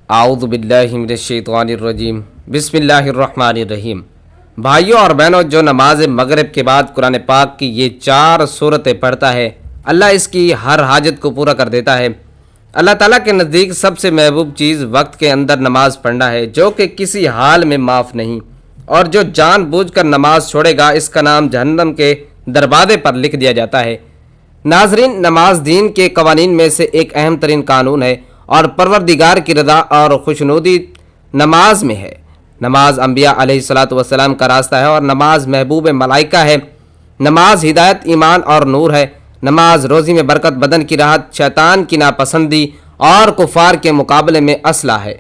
اعوذ باللہ من الشیطان الرجیم بسم اللہ الرحمن الرحیم۔ بھائیوں اور بہنوں، جو نماز مغرب کے بعد قرآن پاک کی یہ 4 سورتیں پڑھتا ہے، اللہ اس کی ہر حاجت کو پورا کر دیتا ہے۔ اللہ تعالیٰ کے نزدیک سب سے محبوب چیز وقت کے اندر نماز پڑھنا ہے، جو کہ کسی حال میں معاف نہیں، اور جو جان بوجھ کر نماز چھوڑے گا اس کا نام جہنم کے دروازے پر لکھ دیا جاتا ہے۔ ناظرین، نماز دین کے قوانین میں سے ایک اہم ترین قانون ہے اور پروردگار کی رضا اور خوشنودی نماز میں ہے۔ نماز انبیاء علیہ السلام کا راستہ ہے اور نماز محبوب ملائکہ ہے۔ نماز ہدایت، ایمان اور نور ہے۔ نماز روزی میں برکت، بدن کی راحت، شیطان کی ناپسندی اور کفار کے مقابلے میں اسلحہ ہے۔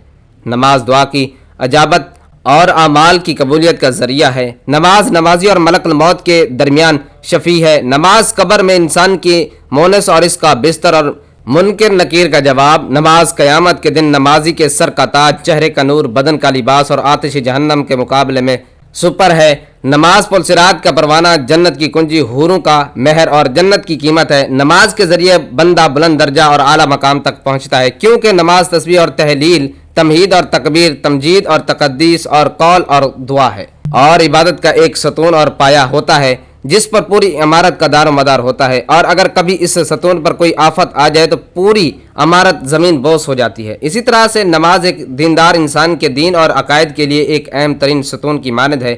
نماز دعا کی اجابت اور اعمال کی قبولیت کا ذریعہ ہے۔ نماز نمازی اور ملک الموت کے درمیان شفیع ہے۔ نماز قبر میں انسان کی مونس اور اس کا بستر اور منکر نکیر کا جواب۔ نماز قیامت کے دن نمازی کے سر کا تاج، چہرے کا نور، بدن کا لباس اور آتش جہنم کے مقابلے میں سپر ہے۔ نماز پل صراط کا پروانہ، جنت کی کنجی، حوروں کا مہر اور جنت کی قیمت ہے۔ نماز کے ذریعے بندہ بلند درجہ اور اعلیٰ مقام تک پہنچتا ہے، کیونکہ نماز تسبیح اور تحلیل، تمہید اور تکبیر، تمجید اور تقدیس اور قول اور دعا ہے، اور عبادت کا ایک ستون اور پایہ ہوتا ہے جس پر پوری عمارت کا دار و مدار ہوتا ہے، اور اگر کبھی اس ستون پر کوئی آفت آ جائے تو پوری عمارت زمین بوس ہو جاتی ہے۔ اسی طرح سے نماز ایک دیندار انسان کے دین اور عقائد کے لیے ایک اہم ترین ستون کی مانند ہے۔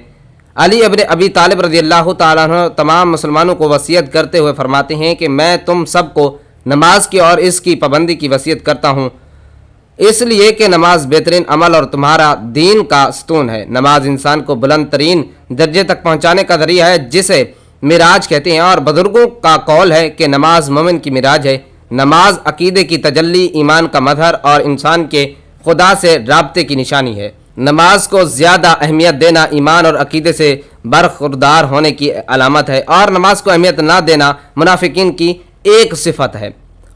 علی ابن ابی طالب رضی اللہ تعالیٰ عنہ تمام مسلمانوں کو وصیت کرتے ہوئے فرماتے ہیں کہ میں تم سب کو نماز کی اور اس کی پابندی کی وصیت کرتا ہوں، اس لیے کہ نماز بہترین عمل اور تمہارا دین کا ستون ہے۔ نماز انسان کو بلند ترین درجے تک پہنچانے کا ذریعہ ہے، جسے معراج کہتے ہیں، اور بزرگوں کا قول ہے کہ نماز مومن کی معراج ہے۔ نماز عقیدے کی تجلی، ایمان کا مظہر اور انسان کے خدا سے رابطے کی نشانی ہے۔ نماز کو زیادہ اہمیت دینا ایمان اور عقیدے سے برخوردار ہونے کی علامت ہے، اور نماز کو اہمیت نہ دینا منافقین کی ایک صفت ہے۔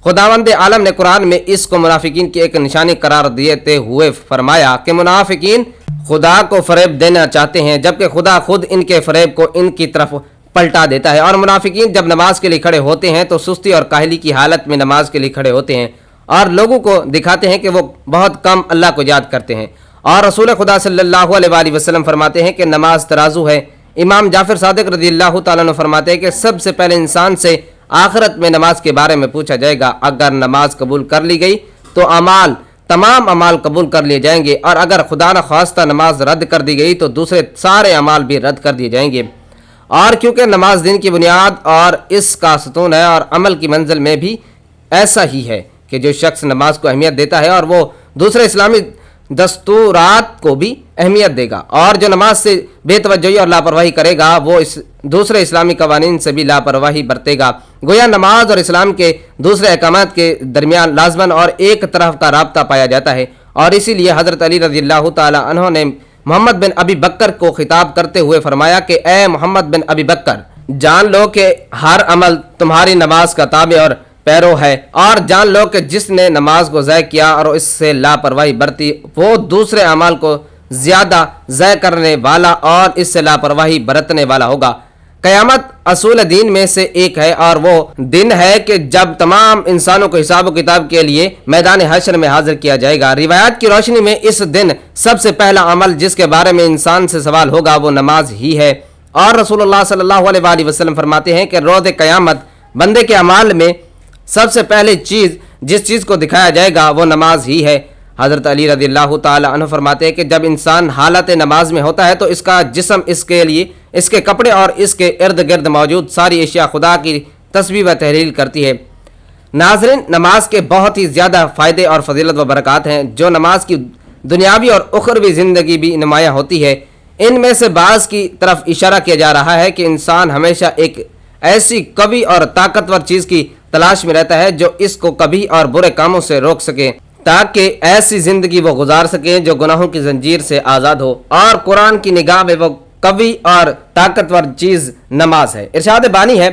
خداوند عالم نے قرآن میں اس کو منافقین کی ایک نشانی قرار دیتے ہوئے فرمایا کہ منافقین خدا کو فریب دینا چاہتے ہیں، جبکہ خدا خود ان کے فریب کو ان کی طرف پلٹا دیتا ہے۔ اور منافقین جب نماز کے لیے کھڑے ہوتے ہیں تو سستی اور کاہلی کی حالت میں نماز کے لیے کھڑے ہوتے ہیں، اور لوگوں کو دکھاتے ہیں کہ وہ بہت کم اللہ کو یاد کرتے ہیں۔ اور رسول خدا صلی اللہ علیہ وآلہ وسلم فرماتے ہیں کہ نماز ترازو ہے۔ امام جعفر صادق رضی اللہ تعالیٰ عنہ فرماتے ہیں کہ سب سے پہلے انسان سے آخرت میں نماز کے بارے میں پوچھا جائے گا۔ اگر نماز قبول کر لی گئی تو تمام اعمال قبول کر لیے جائیں گے، اور اگر خدا نخواستہ نماز رد کر دی گئی تو دوسرے سارے اعمال بھی رد کر دیے جائیں گے۔ اور کیونکہ نماز دین کی بنیاد اور اس کا ستون ہے، اور عمل کی منزل میں بھی ایسا ہی ہے کہ جو شخص نماز کو اہمیت دیتا ہے اور وہ دوسرے اسلامی دستورات کو بھی اہمیت دے گا، اور جو نماز سے بے توجہی اور لاپرواہی کرے گا وہ دوسرے اسلامی قوانین سے بھی لاپرواہی برتے گا۔ گویا نماز اور اسلام کے دوسرے احکامات کے درمیان لازماً اور ایک طرف کا رابطہ پایا جاتا ہے، اور اسی لیے حضرت علی رضی اللہ تعالیٰ عنہ نے محمد بن ابی بکر کو خطاب کرتے ہوئے فرمایا کہ اے محمد بن ابی بکر، جان لو کہ ہر عمل تمہاری نماز کا تابع اور پیرو ہے، اور جان لو کہ جس نے نماز کو ضائع کیا اور اس سے لاپرواہی برتی وہ دوسرے اعمال کو زیادہ ضائع کرنے والا اور اس سے لاپرواہی برتنے والا ہوگا۔ قیامت اصول دین میں سے ایک ہے، اور وہ دن ہے کہ جب تمام انسانوں کو حساب و کتاب کے لیے میدان حشر میں حاضر کیا جائے گا۔ روایات کی روشنی میں اس دن سب سے پہلا عمل جس کے بارے میں انسان سے سوال ہوگا وہ نماز ہی ہے، اور رسول اللہ صلی اللہ علیہ وآلہ وسلم فرماتے ہیں کہ روز قیامت بندے کے اعمال میں سب سے پہلے جس چیز کو دکھایا جائے گا وہ نماز ہی ہے۔ حضرت علی رضی اللہ تعالیٰ عنہ فرماتے ہیں کہ جب انسان حالت نماز میں ہوتا ہے تو اس کا جسم، اس کے لیے اس کے کپڑے اور اس کے ارد گرد موجود ساری اشیاء خدا کی تسبیح و تحلیل کرتی ہے۔ ناظرین، نماز کے بہت ہی زیادہ فائدے اور فضیلت و برکات ہیں جو نماز کی دنیاوی اور اخروی زندگی بھی نمایاں ہوتی ہے۔ ان میں سے بعض کی طرف اشارہ کیا جا رہا ہے کہ انسان ہمیشہ ایک ایسی قوی اور طاقتور چیز کی تلاش میں رہتا ہے جو اس کو کبھی اور برے کاموں سے روک سکے، تاکہ ایسی زندگی وہ گزار سکیں جو گناہوں کی زنجیر سے آزاد ہو، اور قرآن کی نگاہ میں وہ قوی اور طاقتور چیز نماز ہے۔ ارشاد بانی ہے،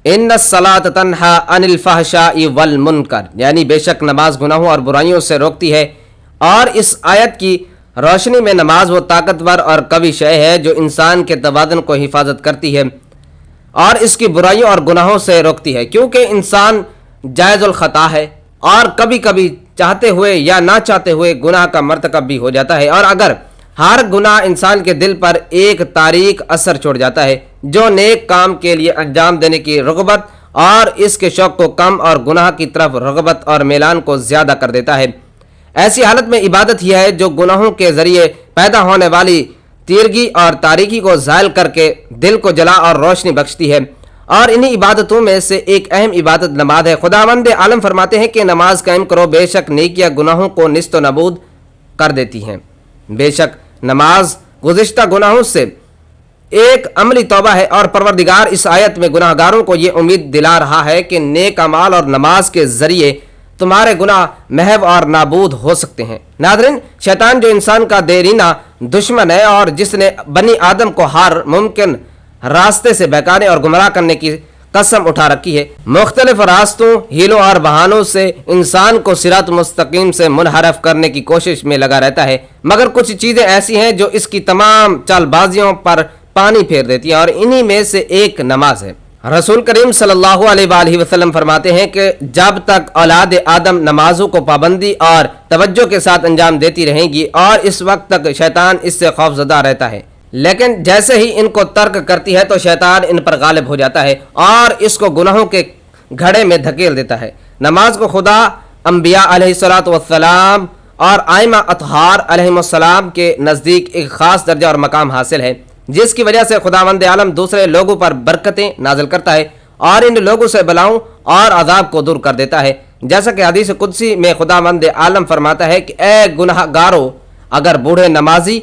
ان الصلاۃ تنہی عن الفحشاء والمنکر، یعنی بے شک نماز گناہوں اور برائیوں سے روکتی ہے، اور اس آیت کی روشنی میں نماز وہ طاقتور اور قوی شے ہے جو انسان کے توازن کو حفاظت کرتی ہے اور اس کی برائیوں اور گناہوں سے روکتی ہے، کیونکہ انسان جائز الخطا ہے اور کبھی کبھی چاہتے ہوئے یا نہ چاہتے ہوئے گناہ کا مرتکب بھی ہو جاتا ہے، اور اگر ہر گناہ انسان کے دل پر ایک تاریک اثر چھوڑ جاتا ہے جو نیک کام کے لیے انجام دینے کی رغبت اور اس کے شوق کو کم اور گناہ کی طرف رغبت اور میلان کو زیادہ کر دیتا ہے۔ ایسی حالت میں عبادت ہی ہے جو گناہوں کے ذریعے پیدا ہونے والی تیرگی اور تاریکی کو زائل کر کے دل کو جلا اور روشنی بخشتی ہے، اور انہی عبادتوں میں سے ایک اہم عبادت نماز ہے۔ خداوند عالم فرماتے ہیں کہ نماز قائم کرو، بے شک نیکیاں گناہوں کو نیست و نابود کر دیتی ہیں۔ بے شک نماز گزشتہ گناہوں سے ایک عملی توبہ ہے، اور پروردگار اس آیت میں گناہ گاروں کو یہ امید دلا رہا ہے کہ نیک اعمال اور نماز کے ذریعے تمہارے گناہ محو اور نابود ہو سکتے ہیں۔ ناظرین، شیطان جو انسان کا دیرینہ دشمن ہے اور جس نے بنی آدم کو ہر ممکن راستے سے بہکانے اور گمراہ کرنے کی قسم اٹھا رکھی ہے، مختلف راستوں، ہیلوں اور بہانوں سے انسان کو صراط مستقیم سے منحرف کرنے کی کوشش میں لگا رہتا ہے، مگر کچھ چیزیں ایسی ہیں جو اس کی تمام چال بازیوں پر پانی پھیر دیتی ہیں، اور انہی میں سے ایک نماز ہے۔ رسول کریم صلی اللہ علیہ وآلہ وسلم فرماتے ہیں کہ جب تک اولاد آدم نمازوں کو پابندی اور توجہ کے ساتھ انجام دیتی رہیں گی، اور اس وقت تک شیطان اس سے خوفزدہ رہتا ہے، لیکن جیسے ہی ان کو ترک کرتی ہے تو شیطان ان پر غالب ہو جاتا ہے اور اس کو گناہوں کے گھڑے میں دھکیل دیتا ہے۔ نماز کو خدا، انبیاء علیہ الصلوۃ والسلام اور ائمہ اطہار علیہم السلام کے نزدیک ایک خاص درجہ اور مقام حاصل ہے، جس کی وجہ سے خداوند عالم دوسرے لوگوں پر برکتیں نازل کرتا ہے اور ان لوگوں سے بلاؤں اور عذاب کو دور کر دیتا ہے، جیسا کہ حدیث قدسی میں خداوند عالم فرماتا ہے کہ اے گناہ گارو، اگر بوڑھے نمازی،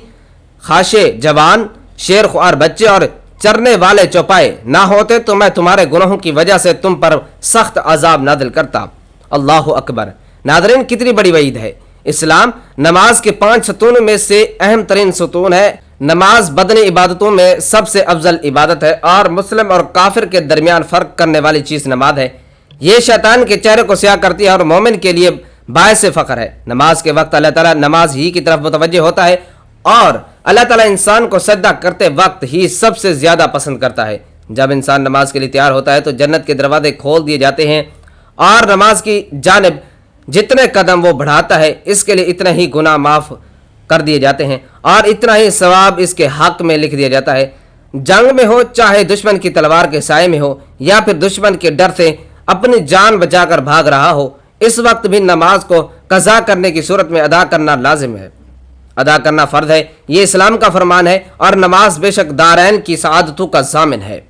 خاشے جوان، شیر خوار بچے اور چرنے والے چوپائے نہ ہوتے تو میں تمہارے گناہوں کی وجہ سے تم پر سخت عذاب نازل کرتا۔ اللہ اکبر۔ ناظرین، کتنی بڑی وعید ہے۔ اسلام نماز کے 5 ستونوں میں سے اہم ترین ستون ہے۔ نماز بدنی عبادتوں میں سب سے افضل عبادت ہے اور مسلم اور کافر کے درمیان فرق کرنے والی چیز نماز ہے۔ یہ شیطان کے چہرے کو سیاہ کرتی ہے اور مومن کے لیے باعث فخر ہے۔ نماز کے وقت اللہ تعالیٰ نماز ہی کی طرف متوجہ ہوتا ہے، اور اللہ تعالیٰ انسان کو سجدہ کرتے وقت ہی سب سے زیادہ پسند کرتا ہے۔ جب انسان نماز کے لیے تیار ہوتا ہے تو جنت کے دروازے کھول دیے جاتے ہیں، اور نماز کی جانب جتنے قدم وہ بڑھاتا ہے اس کے لیے اتنا ہی گناہ معاف کر دیے جاتے ہیں، اور اتنا ہی ثواب اس کے حق میں لکھ دیا جاتا ہے۔ جنگ میں ہو، چاہے دشمن کی تلوار کے سائے میں ہو یا پھر دشمن کے ڈر سے اپنی جان بچا کر بھاگ رہا ہو، اس وقت بھی نماز کو قضا کرنے کی صورت میں ادا کرنا لازم ہے، ادا کرنا فرض ہے۔ یہ اسلام کا فرمان ہے، اور نماز بے شک دارین کی سعادتوں کا ضامن ہے۔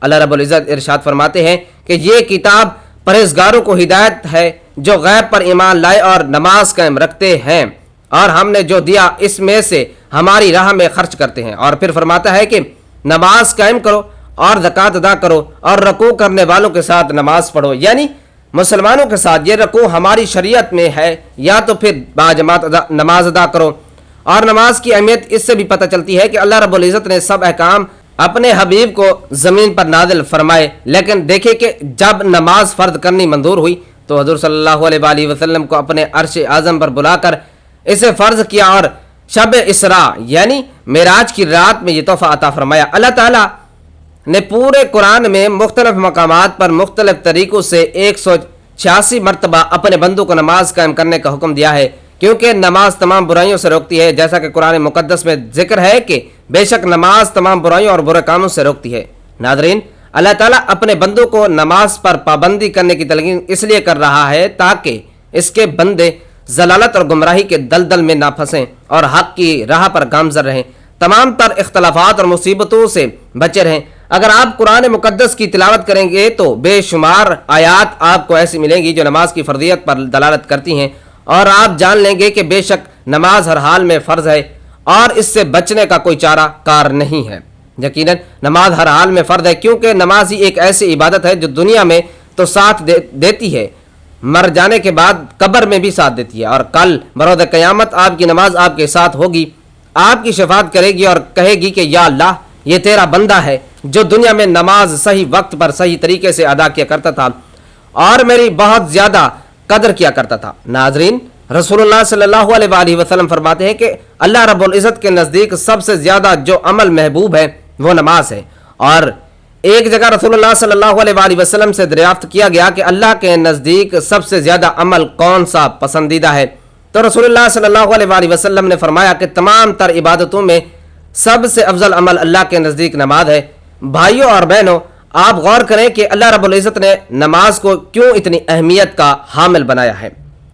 اللہ رب العزت ارشاد فرماتے ہیں کہ یہ کتاب پرہیزگاروں کو ہدایت ہے جو غیب پر ایمان لائے اور نماز قائم رکھتے ہیں، اور ہم نے جو دیا اس میں سے ہماری راہ میں خرچ کرتے ہیں۔ اور پھر فرماتا ہے کہ نماز قائم کرو اور زکوٰۃ ادا کرو اور رکوع کرنے والوں کے ساتھ نماز پڑھو، یعنی مسلمانوں کے ساتھ۔ یہ رکوع ہماری شریعت میں ہے، یا تو پھر باجماعت نماز ادا کرو۔ اور نماز کی اہمیت اس سے بھی پتہ چلتی ہے کہ اللہ رب العزت نے سب احکام اپنے حبیب کو زمین پر نازل فرمائے، لیکن دیکھیں کہ جب نماز فرض کرنی منظور ہوئی تو حضور صلی اللہ علیہ وآلہ وسلم کو اپنے عرش اعظم پر بلا کر اسے فرض کیا، اور شب اسراء یعنی معراج کی رات میں یہ تحفہ عطا فرمایا۔ اللہ تعالیٰ نے پورے قرآن میں مختلف مقامات پر مختلف طریقوں سے 186 مرتبہ اپنے بندوں کو نماز قائم کرنے کا حکم دیا ہے، کیونکہ نماز تمام برائیوں سے روکتی ہے، جیسا کہ قرآن مقدس میں ذکر ہے کہ بے شک نماز تمام برائیوں اور برے کاموں سے روکتی ہے۔ ناظرین، اللہ تعالیٰ اپنے بندوں کو نماز پر پابندی کرنے کی تلقین اس لیے کر رہا ہے تاکہ اس کے بندے ضلالت اور گمراہی کے دلدل میں نہ پھنسیں اور حق کی راہ پر گامزن رہیں، تمام تر اختلافات اور مصیبتوں سے بچے رہیں۔ اگر آپ قرآن مقدس کی تلاوت کریں گے تو بے شمار آیات آپ کو ایسی ملیں گی جو نماز کی فرضیت پر دلالت کرتی ہیں، اور آپ جان لیں گے کہ بے شک نماز ہر حال میں فرض ہے اور اس سے بچنے کا کوئی چارہ کار نہیں ہے۔ یقیناً نماز ہر حال میں فرض ہے، کیونکہ نماز ہی ایک ایسی عبادت ہے جو دنیا میں تو ساتھ دیتی ہے، مر جانے کے بعد قبر میں بھی ساتھ دیتی ہے، اور کل بروز قیامت آپ کی نماز آپ کے ساتھ ہوگی، آپ کی شفاعت کرے گی اور کہے گی کہ یا اللہ، یہ تیرا بندہ ہے جو دنیا میں نماز صحیح وقت پر صحیح طریقے سے ادا کیا کرتا تھا اور میری بہت زیادہ قدر کیا کرتا تھا۔ ناظرین، رسول اللہ صلی اللہ علیہ وآلہ وسلم فرماتے ہیں کہ اللہ رب العزت کے نزدیک سب سے زیادہ جو عمل محبوب ہے وہ نماز ہے، اور ایک جگہ رسول اللہ صلی اللہ علیہ وآلہ وسلم سے دریافت کیا گیا کہ اللہ کے نزدیک سب سے زیادہ عمل کون سا پسندیدہ ہے، تو رسول اللہ صلی اللہ علیہ وآلہ وسلم نے فرمایا کہ تمام تر عبادتوں میں سب سے افضل عمل اللہ کے نزدیک نماز ہے۔ بھائیوں اور بہنوں، آپ غور کریں کہ اللہ رب العزت نے نماز کو کیوں اتنی اہمیت کا حامل بنایا ہے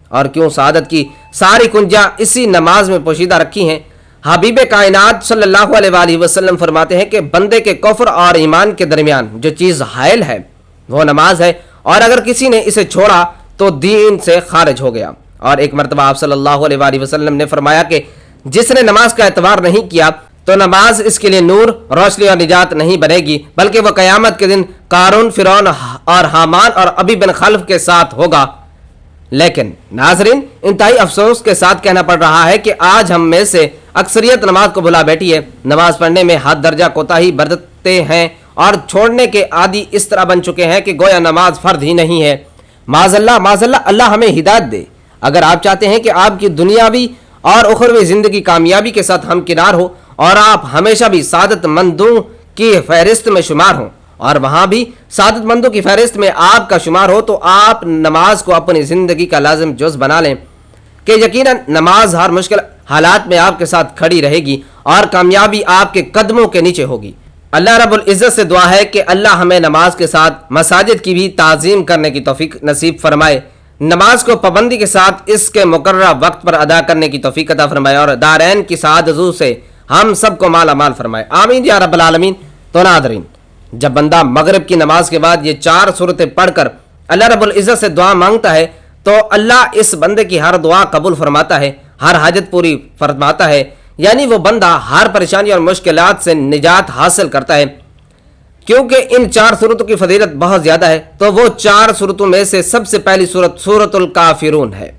اور کیوں سعادت کی ساری کنجیاں اسی نماز میں پوشیدہ رکھی ہیں۔ حبیب کائنات صلی اللہ علیہ وآلہ وسلم فرماتے ہیں کہ بندے کے کفر اور ایمان کے درمیان جو چیز حائل ہے وہ نماز ہے، اور اگر کسی نے اسے چھوڑا تو دین سے خارج ہو گیا۔ اور ایک مرتبہ آپ صلی اللہ علیہ وآلہ وسلم نے فرمایا کہ جس نے نماز کا اعتبار نہیں کیا تو نماز اس کے لیے نور، روشنی اور نجات نہیں بنے گی، بلکہ وہ قیامت کے دن قارون، فرعون اور حامان اور ابی بن خلف کے ساتھ ہوگا۔ لیکن ناظرین، انتہائی افسوس کے ساتھ کہنا پڑ رہا ہے کہ آج ہم میں سے اکثریت نماز کو بھلا بیٹھی ہے، نماز پڑھنے میں حد درجہ کوتاہی برتتے ہیں اور چھوڑنے کے عادی اس طرح بن چکے ہیں کہ گویا نماز فرض ہی نہیں ہے۔ معاذ اللہ اللہ ہمیں ہدایت دے۔ اگر آپ چاہتے ہیں کہ آپ کی دنیاوی اور اخروی زندگی کامیابی کے ساتھ ہمکنار ہو اور آپ ہمیشہ بھی سعادت مندوں کی فہرست میں شمار ہوں اور وہاں بھی سعادت مندوں کی فہرست میں آپ کا شمار ہو، تو آپ نماز کو اپنی زندگی کا لازم جز بنا لیں کہ یقیناً نماز ہر مشکل حالات میں آپ کے ساتھ کھڑی رہے گی اور کامیابی آپ کے قدموں کے نیچے ہوگی۔ اللہ رب العزت سے دعا ہے کہ اللہ ہمیں نماز کے ساتھ مساجد کی بھی تعظیم کرنے کی توفیق نصیب فرمائے، نماز کو پابندی کے ساتھ اس کے مقررہ وقت پر ادا کرنے کی توفیق عطا فرمائے اور دارین کی سعادت حضور سے ہم سب کو مالا مال فرمائے، آمین یا رب العالمین۔ تو ناظرین، جب بندہ مغرب کی نماز کے بعد یہ 4 سورتیں پڑھ کر اللہ رب العزت سے دعا مانگتا ہے تو اللہ اس بندے کی ہر دعا قبول فرماتا ہے، ہر حاجت پوری فرماتا ہے، یعنی وہ بندہ ہر پریشانی اور مشکلات سے نجات حاصل کرتا ہے۔ کیونکہ ان 4 سورتوں کی فضیلت بہت زیادہ ہے تو وہ 4 سورتوں میں سے سب سے پہلی سورت سورۃ الکافرون ہے۔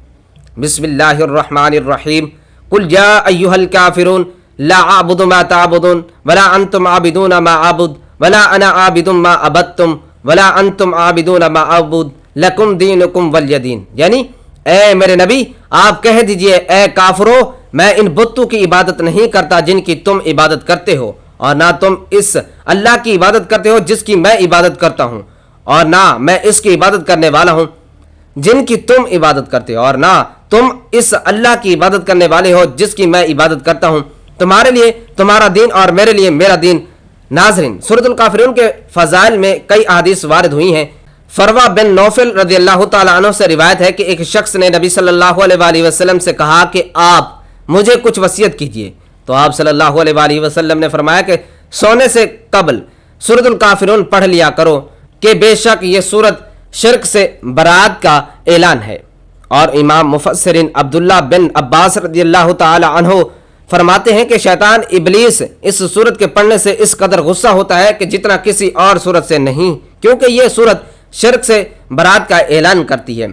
بسم اللہ الرحمن الرحیم، قل یا ایھا الکافرون لا اعبد ما تعبدون ولا انتم عابدون ما اعبد ولا انا عابد ما عبدتم ولا انتم عابدون ما اعبد لکم دینکم ولی دین، یعنی اے میرے نبی آپ کہہ دیجئے اے کافرو، میں ان بتوں کی عبادت نہیں کرتا جن کی تم عبادت کرتے ہو، اور نہ تم اس اللہ کی عبادت کرتے ہو جس کی میں عبادت کرتا ہوں، اور نہ میں اس کی عبادت کرنے والا ہوں جن کی تم عبادت کرتے ہو، اور نہ تم اس اللہ کی عبادت کرنے والے ہو جس کی میں عبادت کرتا ہوں، تمہارے لیے تمہارا دین اور میرے لیے میرا دین۔ ناظرین، سورۃ الکافرون کے فضائل میں کئی احادیث وارد ہوئی ہیں۔ فروا بن نوفل رضی اللہ تعالیٰ عنہ سے روایت ہے کہ ایک شخص نے نبی صلی اللہ علیہ وآلہ وسلم سے کہا کہ آپ مجھے کچھ وصیت کیجئے، تو آپ صلی اللہ علیہ وآلہ وسلم نے فرمایا کہ سونے سے قبل سورۃ الکافرون پڑھ لیا کرو کہ بے شک یہ سورت شرک سے برات کا اعلان ہے۔ اور امام مفسرین عبداللہ بن عباس رضی اللہ تعالی عنہ فرماتے ہیں کہ شیطان ابلیس اس سورت کے پڑھنے سے اس قدر غصہ ہوتا ہے کہ جتنا کسی اور سورت سے نہیں، کیونکہ یہ سورت شرک سے برات کا اعلان کرتی ہے۔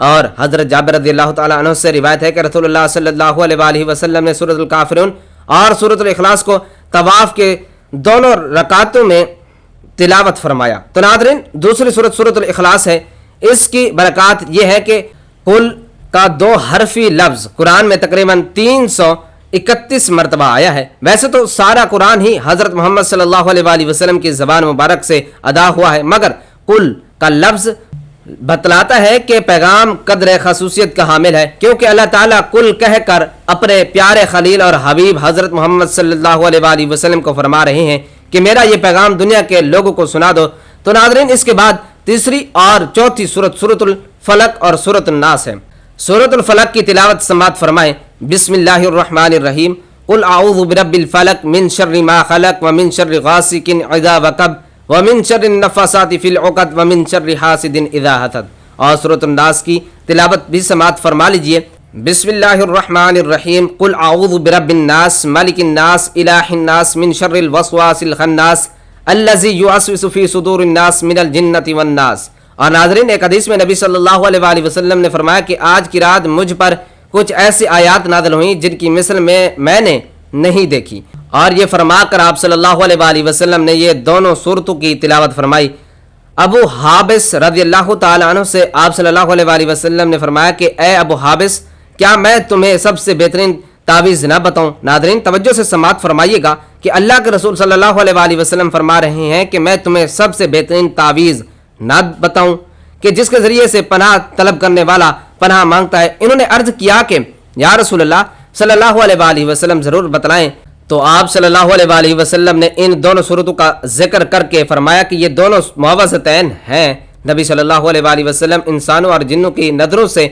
اور حضرت جابر رضی اللہ تعالی عنہ سے روایت ہے کہ رسول اللہ صلی اللہ علیہ وآلہ وسلم نے سورۃ الکافرون اور سورۃ الاخلاص کو طواف کے دونوں رکعتوں میں تلاوت فرمایا۔ تو ناظرین، دوسری سورت سورۃ الاخلاص ہے۔ اس کی برکات یہ ہے کہ قل کا 2 حرفی لفظ قرآن میں تقریباً 331 مرتبہ آیا ہے۔ ویسے تو سارا قرآن ہی حضرت محمد صلی اللہ علیہ وآلہ وسلم کی زبان مبارک سے ادا ہوا ہے، مگر قل کا لفظ بتلاتا ہے کہ پیغام قدر خصوصیت کا حامل ہے، کیونکہ اللہ تعالیٰ قل کہہ کر اپنے پیارے خلیل اور حبیب حضرت محمد صلی اللہ علیہ وآلہ وسلم کو فرما رہے ہیں کہ میرا یہ پیغام دنیا کے لوگوں کو سنا دو۔ تو ناظرین، اس کے بعد تیسری اور چوتھی سورت سورۃ الفلق اور سورۃ الناس ہے۔ سورۃ الفلق کی تلاوت سماعت فرمائیں۔ بسم اللہ الرحمن الرحیم، قل اعوذ برب الفلق من شر ما خلق ومن شر غاسق اذا وقب ومن شر النفاثات فی العقد ومن شر حاسد اذا حسد۔ اور سورۃ الناس کی تلاوت بھی سماعت فرما لیجئے۔ بسم اللہ الرحمن الرحیم، قل اعوذ برب الناس ملک الناس الہ الناس من شر الوسواس الخناس الذی یوسوس فی صدور الناس من الجنۃ والناس۔ اور ناظرین، ایک حدیث میں نبی صلی اللہ علیہ وآلہ وسلم نے فرمایا کہ آج کی رات مجھ پر کچھ ایسی آیات نازل ہوئیں جن کی مثل میں نے نہیں دیکھی، اور یہ فرما کر آپ صلی اللہ علیہ وآلہ وسلم نے یہ دونوں سورتوں کی تلاوت فرمائی۔ ابو حابس رضی اللہ تعالی عنہ سے آپ صلی اللہ علیہ وآلہ وسلم نے فرمایا کہ اے ابو حابس، کیا میں تمہیں سب سے بہترین تعویذ نہ بتاؤں؟ ناظرین، توجہ سے سماعت فرمائیے گا کہ اللہ کے رسول صلی اللہ علیہ وآلہ وسلم فرما رہے ہیں کہ میں تمہیں سب سے بہترین تعویذ نہ بتاؤں کہ جس کے ذریعے سے پناہ طلب کرنے والا پناہ مانگتا ہے؟ انہوں نے عرض کیا کہ یا رسول اللہ صلی اللہ علیہ وآلہ وسلم ضرور بتلائیں۔ تو آپ صلی اللہ علیہ وآلہ وسلم نے ان دونوں صورتوں کا ذکر کر کے فرمایا کہ یہ دونوں معوذتین ہیں۔ نبی صلی اللہ علیہ وآلہ وسلم انسانوں اور جنوں کی نظروں سے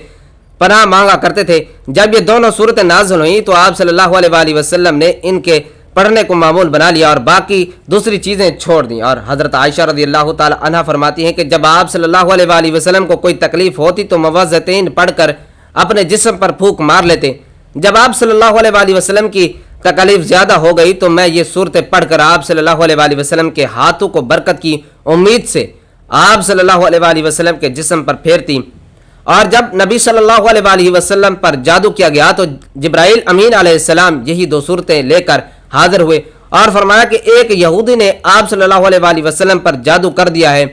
پناہ مانگا کرتے تھے۔ جب یہ دونوں صورتیں نازل ہوئیں تو آپ صلی اللہ علیہ وآلہ وسلم نے ان کے پڑھنے کو معمول بنا لیا اور باقی دوسری چیزیں چھوڑ دیں۔ اور حضرت عائشہ رضی اللہ تعالی عنہ فرماتی ہیں کہ جب آپ صلی اللہ علیہ وآلہ وسلم کو کوئی تکلیف ہوتی تو معوذتین پڑھ کر اپنے جسم پر پھونک مار لیتے۔ جب آپ صلی اللہ علیہ وآلہ وسلم کی تکلیف زیادہ ہو گئی تو میں یہ صورتیں پڑھ کر آپ صلی اللہ علیہ وآلہ وسلم کے ہاتھوں کو برکت کی امید سے آپ صلی اللہ علیہ وآلہ وسلم کے جسم پر پھیرتی۔ اور جب نبی صلی اللہ علیہ وآلہ وسلم پر جادو کیا گیا تو جبرائیل امین علیہ السلام یہی دو صورتیں لے کر حاضر ہوئے اور فرمایا کہ ایک یہودی نے آپ صلی اللہ علیہ وآلہ وسلم پر جادو کر دیا ہے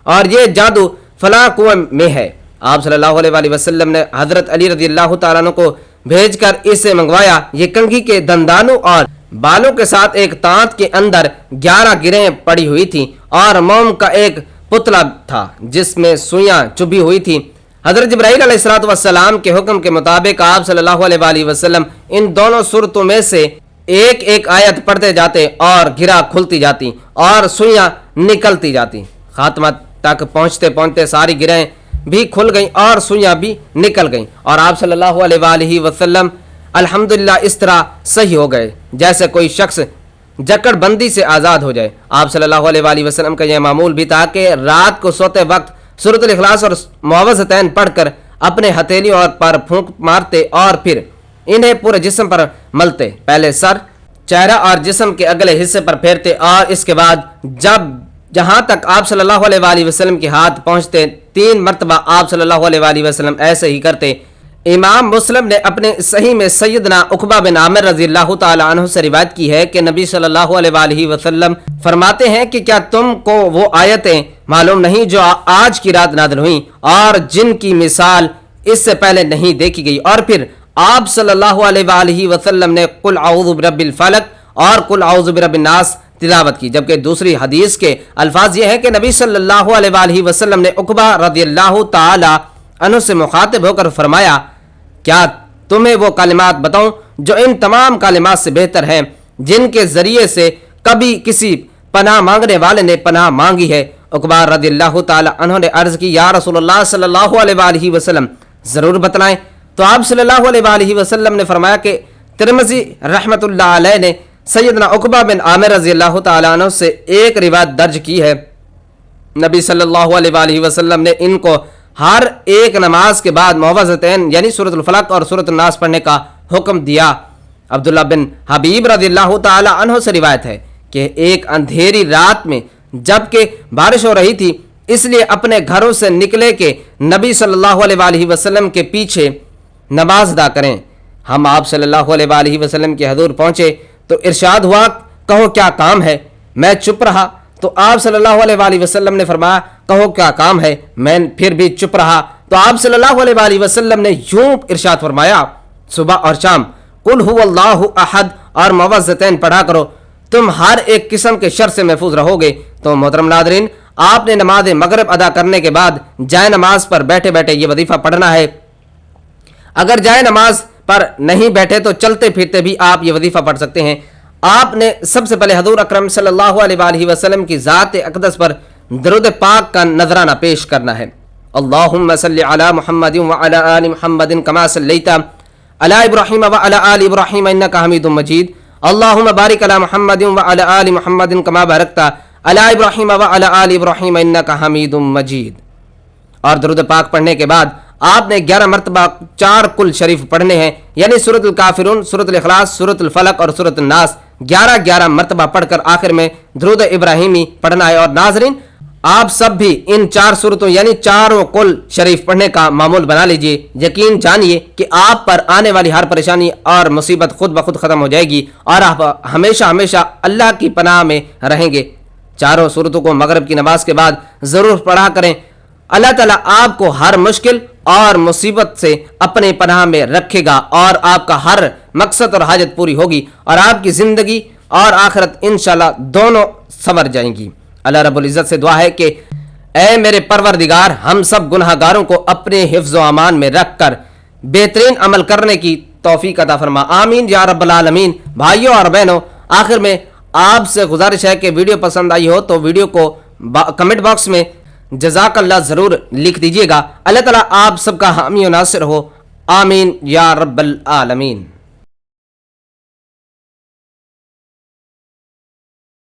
اور یہ جادو فلاں کنویں میں ہے۔ آپ صلی اللہ علیہ وآلہ وسلم نے حضرت علی رضی اللہ تعالیٰ عنہ کو بھیج کر اسے منگوایا۔ یہ کنگھی کے دندانوں اور بالوں کے ساتھ ایک تانت کے اندر 11 گرہیں پڑی ہوئی تھیں اور موم کا ایک پتلا تھا جس میں سوئیاں چبھی ہوئی تھیں۔ حضرت جبرائیل علیہ السلام کے حکم کے مطابق آپ صلی اللہ علیہ وآلہ وسلم ان دونوں صورتوں میں سے ایک ایک آیت پڑھتے جاتے اور گرہ کھلتی جاتی اور سوئیاں نکلتی جاتی۔ خاتمہ تک پہنچتے پہنچتے ساری گرہیں بھی کھل گئیں اور سوئیاں بھی نکل گئیں اور آپ صلی اللہ علیہ وآلہ وسلم الحمدللہ اس طرح صحیح ہو گئے جیسے کوئی شخص جکڑ بندی سے آزاد ہو جائے۔ آپ صلی اللہ علیہ وآلہ وسلم کا یہ معمول بھی تھا کہ رات کو سوتے وقت سورۃ الاخلاص اور معوذتین پڑھ کر اپنے ہتھیلیوں اور پر پھونک مارتے اور پھر انہیں پورے جسم پر ملتے، پہلے سر، چہرہ اور جسم کے اگلے حصے پر پھیرتے اور اس کے بعد جہاں تک آپ صلی اللہ علیہ وآلہ وسلم کے ہاتھ پہنچتے 3 مرتبہ آپ صلی اللہ علیہ وآلہ وسلم ایسے ہی کرتے۔ امام مسلم نے اپنے صحیح میں سیدنا عقبہ بن عامر رضی اللہ تعالی عنہ سے روایت کی ہے کہ نبی صلی اللہ علیہ وآلہ وسلم فرماتے ہیں کہ کیا تم کو وہ آیتیں معلوم نہیں جو آج کی رات نازل ہوئیں اور جن کی مثال اس سے پہلے نہیں دیکھی گئی؟ اور پھر آپ صلی اللہ علیہ وآلہ وسلم نے قل اعوذ برب الفلق اور قل اعوذ برب الناس تلاوت کی، جبکہ دوسری حدیث کے الفاظ یہ ہیں کہ نبی صلی اللہ علیہ وآلہ وسلم نے عقبہ رضی اللہ تعالی عنہ سے مخاطب ہو کر فرمایا کیا تمہیں وہ کلمات بتاؤں جو ان تمام کلمات سے بہتر ہیں جن کے ذریعے سے کبھی کسی پناہ مانگنے والے نے پناہ مانگی ہے؟ عقبہ رضی اللہ تعالی عنہ نے عرض کی یا رسول اللہ صلی اللہ علیہ وآلہ وسلم ضرور بتلائیں۔ تو آپ صلی اللہ علیہ وآلہ وسلم نے فرمایا کہ ترمذی رحمۃ اللہ علیہ نے سیدنا عقبہ بن عامر رضی اللہ تعالیٰ عنہ سے ایک روایت درج کی ہے، نبی صلی اللہ علیہ وآلہ وسلم نے ان کو ہر ایک نماز کے بعد معوذتین یعنی سورۃ الفلق اور سورۃ الناس پڑھنے کا حکم دیا۔ عبداللہ بن حبیب رضی اللہ تعالیٰ عنہ سے روایت ہے کہ ایک اندھیری رات میں جب کہ بارش ہو رہی تھی اس لیے اپنے گھروں سے نکلے کہ نبی صلی اللہ علیہ وآلہ وسلم کے پیچھے نماز ادا کریں۔ ہم آپ صلی اللہ علیہ وآلہ وسلم کے حضور پہنچے تو ارشاد ہوا کہو کیا کام ہے؟ میں چپ رہا تو آپ صلی اللہ علیہ وآلہ وسلم نے فرمایا کہو کیا کام ہے؟ میں پھر بھی چپ رہا تو آپ صلی اللہ علیہ وآلہ وسلم نے یوں ارشاد فرمایا صبح اور شام قل هو اللہ احد اور معوذتین پڑھا کرو، تم ہر ایک قسم کے شر سے محفوظ رہو گے۔ تو محترم ناظرین، آپ نے نماز مغرب ادا کرنے کے بعد جائے نماز پر بیٹھے بیٹھے یہ وظیفہ پڑھنا ہے۔ اگر جائے نماز پر نہیں بیٹھے تو چلتے پھرتے بھی آپ یہ وظیفہ پڑھ سکتے ہیں۔ آپ نے سب سے پہلے حضور اکرم صلی اللہ علیہ وآلہ وسلم کی ذات اقدس پر درود پاک کا نذرانہ پیش کرنا ہے۔ اللہم صلی علی محمد وعلی آل محمد کما صلیت علی ابراہیم وعلی آل ابراہیم انکا حمید مجید، اللہم بارک علی محمد وعلی آل محمد کما بارکت علی ابراہیم وعلی آل ابراہیم انکا حمید مجید۔ اور درود پاک پڑھنے کے بعد آپ نے 11 مرتبہ 4 کل شریف پڑھنے ہیں، یعنی سورۃ الکافرون، سورۃ الاخلاص، سورۃ الفلق اور سورۃ الناس 11 مرتبہ پڑھ کر آخر میں درود ابراہیمی پڑھنا ہے۔ اور ناظرین، آپ سب بھی ان 4 سورتوں یعنی 4 کل شریف پڑھنے کا معمول بنا لیجئے۔ یقین جانیے کہ آپ پر آنے والی ہر پریشانی اور مصیبت خود بخود ختم ہو جائے گی اور آپ ہمیشہ ہمیشہ اللہ کی پناہ میں رہیں گے۔ 4 سورتوں کو مغرب کی نماز کے بعد ضرور پڑھا کریں۔ اللہ تعالیٰ آپ کو ہر مشکل اور مصیبت سے اپنے پناہ میں رکھے گا اور آپ کا ہر مقصد اور حاجت پوری ہوگی اور آپ کی زندگی اور آخرت انشاءاللہ دونوں سنور جائیں گی۔ اللہ رب العزت سے دعا ہے کہ اے میرے پروردگار، ہم سب گناہ گاروں کو اپنے حفظ و امان میں رکھ کر بہترین عمل کرنے کی توفیق عطا فرما، آمین یا رب العالمین۔ بھائیوں اور بہنوں، آخر میں آپ سے گزارش ہے کہ ویڈیو پسند آئی ہو تو ویڈیو کو کمنٹ باکس میں جزاک اللہ ضرور لکھ دیجئے گا۔ اللہ تعالیٰ آپ سب کا حامی و ناصر ہو، آمین یا رب العالمین۔